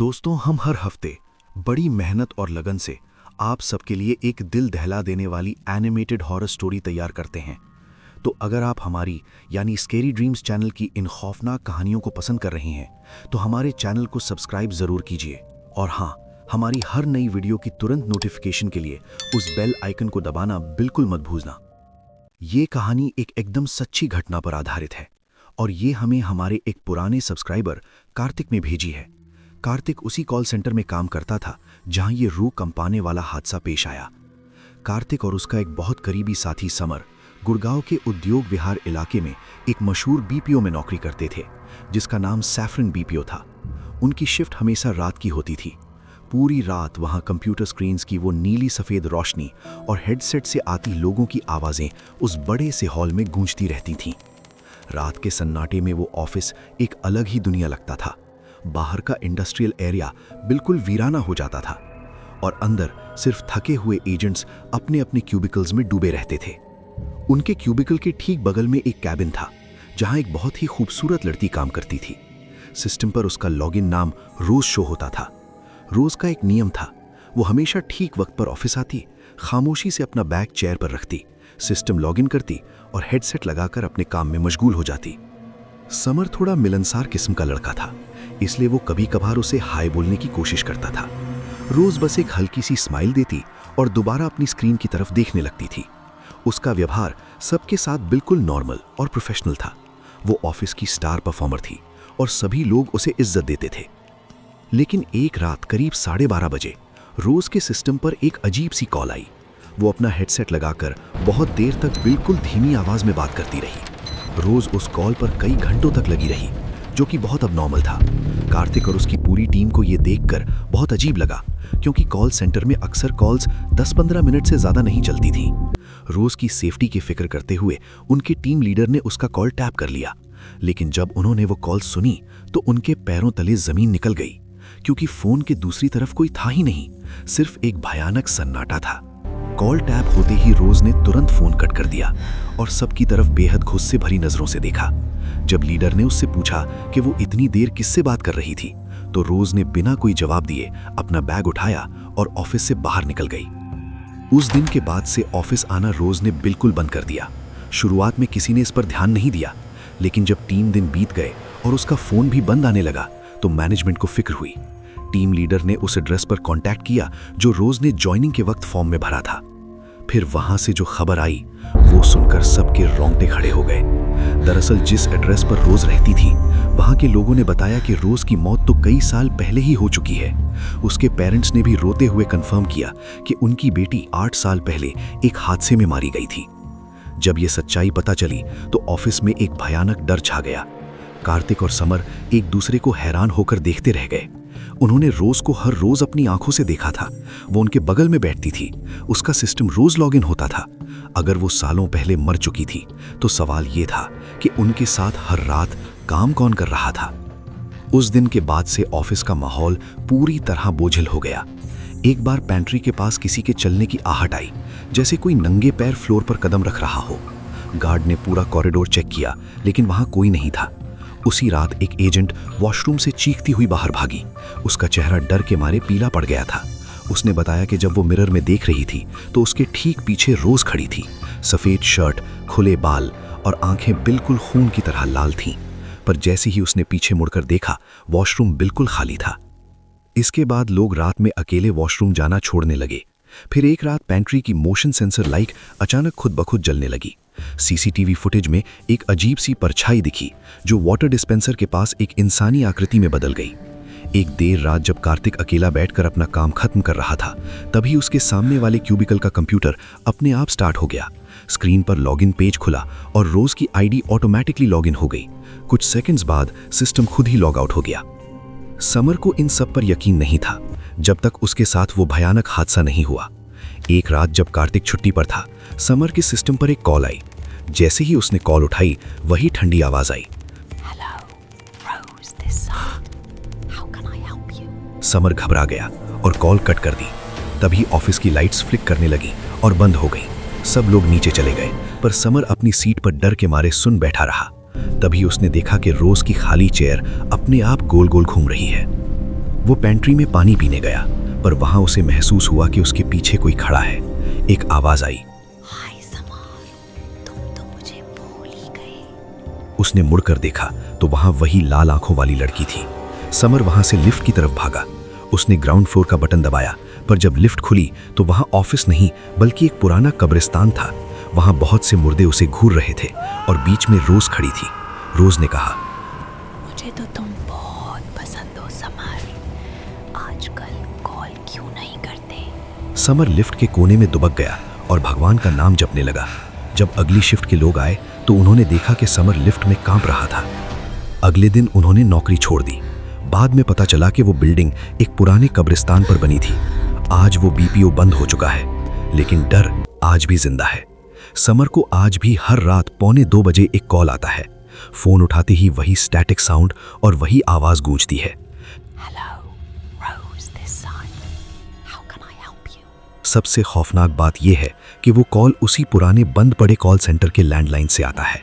दोस्तों, हम हर हफ्ते बड़ी मेहनत और लगन से आप सबके लिए एक दिल दहला देने वाली एनिमेटेड हॉरर स्टोरी तैयार करते हैं। तो अगर आप हमारी यानी स्केरी ड्रीम्स चैनल की इन खौफनाक कहानियों को पसंद कर रहे हैं तो हमारे चैनल को सब्सक्राइब ज़रूर कीजिए। और हाँ, हमारी हर नई वीडियो की तुरंत नोटिफिकेशन के लिए उस बेल आइकन को दबाना बिल्कुल मत भूलना। ये कहानी एक एकदम सच्ची घटना पर आधारित है और ये हमें हमारे एक पुराने सब्सक्राइबर कार्तिक ने भेजी है। कार्तिक उसी कॉल सेंटर में काम करता था जहां ये रूह कंपाने वाला हादसा पेश आया। कार्तिक और उसका एक बहुत करीबी साथी समर गुड़गांव के उद्योग विहार इलाके में एक मशहूर बीपीओ में नौकरी करते थे जिसका नाम सैफरन बीपीओ था। उनकी शिफ्ट हमेशा रात की होती थी। पूरी रात वहां कंप्यूटर स्क्रीन्स की वो नीली सफ़ेद रोशनी और हेडसेट से आती लोगों की आवाज़ें उस बड़े से हॉल में गूंजती रहती थीं। रात के सन्नाटे में वो ऑफिस एक अलग ही दुनिया लगता था। बाहर का इंडस्ट्रियल एरिया बिल्कुल वीराना हो जाता था और अंदर सिर्फ थके हुए एजेंट्स अपने अपने क्यूबिकल्स में डूबे रहते थे। उनके क्यूबिकल के ठीक बगल में एक कैबिन था जहां एक बहुत ही खूबसूरत लड़की काम करती थी। सिस्टम पर उसका लॉगिन नाम रोज शो होता था। रोज का एक नियम था, वो हमेशा ठीक वक्त पर ऑफिस आती, खामोशी से अपना बैग चेयर पर रखती, सिस्टम लॉगिन करती और हेडसेट लगाकर अपने काम में मशगूल हो जाती। समर थोड़ा मिलनसार किस्म का लड़का था, इसलिए वो कभी कभार उसे हाय बोलने की कोशिश करता था। रोज बस एक हल्की सी स्माइल देती और दोबारा अपनी स्क्रीन की तरफ देखने लगती थी। उसका व्यवहार सबके साथ बिल्कुल नॉर्मल और प्रोफेशनल था। वो ऑफिस की स्टार परफॉर्मर थी और सभी लोग उसे इज्जत देते थे। लेकिन एक रात करीब 12:30 बजे रोज के सिस्टम पर एक अजीब सी कॉल आई। वो अपना हेडसेट लगाकर बहुत देर तक बिल्कुल धीमी आवाज में बात करती रही। रोज उस कॉल पर कई घंटों तक लगी रही, जो कि बहुत अबनॉर्मल था। कार्तिक और उसकी पूरी टीम को यह देखकर बहुत अजीब लगा, क्योंकि कॉल सेंटर में अक्सर कॉल्स 10-15 मिनट से ज्यादा नहीं चलती थी। रोज की सेफ्टी की फिक्र करते हुए उनके टीम लीडर ने उसका कॉल टैप कर लिया, लेकिन जब उन्होंने वो कॉल सुनी तो उनके पैरों तले जमीन निकल गई, क्योंकि फोन के दूसरी तरफ कोई था ही नहीं, सिर्फ एक भयानक सन्नाटा था। कॉल टैप होते ही रोज ने तुरंत फोन कट कर दिया और सबकी तरफ बेहद गुस्से भरी नजरों से देखा। जब लीडर ने उससे पूछा कि वो इतनी देर किससे बात कर रही थी, तो रोज ने बिना कोई जवाब दिए अपना बैग उठाया और ऑफिस से बाहर निकल गई। उस दिन के बाद से ऑफिस आना रोज ने बिल्कुल बंद कर दिया। शुरुआत में किसी ने इस पर ध्यान नहीं दिया, लेकिन जब 3 दिन बीत गए और उसका फोन भी बंद आने लगा तो मैनेजमेंट को फिक्र हुई। टीम लीडर ने उस एड्रेस पर कांटेक्ट किया जो रोज ने ज्वाइनिंग के वक्त फॉर्म में भरा था। फिर वहां से जो खबर आई वो सुनकर सबके रोंगटे खड़े हो गए। दरअसल जिस एड्रेस पर रोज रहती थी, वहां के लोगों ने बताया कि रोज की मौत तो कई साल पहले ही हो चुकी है। उसके पेरेंट्स ने भी रोते हुए कंफर्म किया कि उनकी बेटी 8 साल पहले एक हादसे में मारी गई थी। जब ये सच्चाई पता चली तो ऑफिस में एक भयानक डर छा गया। कार्तिक और समर एक दूसरे को हैरान होकर देखते रह गए। उन्होंने रोज को हर रोज अपनी आंखों से देखा था। वो उनके बगल में बैठती थी, उसका सिस्टम रोज लॉगिन होता था। अगर वो सालों पहले मर चुकी थी तो सवाल ये था कि उनके साथ हर रात काम कौन कर रहा था। उस दिन के बाद से ऑफिस का माहौल पूरी तरह बोझिल हो गया। एक बार पेंट्री के पास किसी के चलने की आहट आई, जैसे कोई नंगे पैर फ्लोर पर कदम रख रहा हो। गार्ड ने पूरा कॉरिडोर चेक किया, लेकिन वहां कोई नहीं था। उसी रात एक एजेंट वॉशरूम से चीखती हुई बाहर भागी। उसका चेहरा डर के मारे पीला पड़ गया था। उसने बताया कि जब वो मिरर में देख रही थी तो उसके ठीक पीछे रोज खड़ी थी। सफेद शर्ट, खुले बाल और आंखें बिल्कुल खून की तरह लाल थीं। पर जैसे ही उसने पीछे मुड़कर देखा, वॉशरूम बिल्कुल खाली था। इसके बाद लोग रात में अकेले वॉशरूम जाना छोड़ने लगे। फिर एक रात पेंट्री की मोशन सेंसर लाइट अचानक खुद ब खुद जलने लगी। सीसीटीवी फुटेज में एक अजीब सी परछाई दिखी जो वाटर डिस्पेंसर के पास एक इंसानी आकृति में बदल गई। एक देर रात जब कार्तिक अकेला बैठकर अपना काम खत्म कर रहा था, तभी उसके सामने वाले क्यूबिकल का कंप्यूटर अपने आप स्टार्ट हो गया। स्क्रीन पर लॉगिन पेज खुला और रोज की आईडी ऑटोमेटिकली लॉगिन हो गई। कुछ सेकंड्स बाद सिस्टम खुद ही लॉग आउट हो गया। समर को इन सब पर यकीन नहीं था जब तक उसके साथ वो भयानक हादसा नहीं हुआ। एक रात जब कार्तिक छुट्टी पर था, समर के सिस्टम पर एक कॉल आई। जैसे ही उसने कॉल उठाई, वही ठंडी आवाज आई, समर घबरा गया और कॉल कट कर दी। तभी ऑफिस की लाइट्स फ्लिक करने लगी और बंद हो गई। सब लोग नीचे चले गए, पर समर अपनी सीट पर डर के मारे सुन बैठा रहा। तभी उसने देखा कि रोज की खाली चेयर अपने आप गोल गोल घूम रही है। वो पेंट्री में पानी पीने गया, पर वहां उसे महसूस हुआ कि उसके पीछे कोई खड़ा है। एक आवाज आई, हाय समर, तुम तो मुझे भूल ही गए। उसने मुड़कर देखा तो वहां वही लाल आंखों वाली लड़की थी। समर वहां से लिफ्ट की तरफ भागा। उसने ग्राउंड फ्लोर का बटन दबाया, पर जब लिफ्ट खुली तो वहां ऑफिस नहीं बल्कि एक पुराना कब्रिस्तान था। वहां बहुत से मुर्दे उसे घूर रहे थे और बीच में रोज खड़ी थी। रोज ने कहा, मुझे तो तुम बहुत पसंद हो समर, आजकल कॉल क्यों नहीं करते? समर लिफ्ट के कोने में दुबक गया और भगवान का नाम जपने लगा। जब अगली शिफ्ट के लोग आए तो उन्होंने देखा कि समर लिफ्ट में कांप रहा था। अगले दिन उन्होंने नौकरी छोड़ दी। बाद में पता चला कि वो बिल्डिंग एक पुराने कब्रिस्तान पर बनी थी। आज वो बीपीओ बंद हो चुका है, लेकिन डर आज भी जिंदा है। समर को आज भी हर रात 1:45 बजे एक कॉल आता है। फोन उठाते ही वही स्टैटिक साउंड और वही आवाज गूंजती है, hello Rose this side, how can I help you? सबसे खौफनाक बात यह है कि वो कॉल उसी पुराने बंद पड़े कॉल सेंटर के लैंडलाइन से आता है।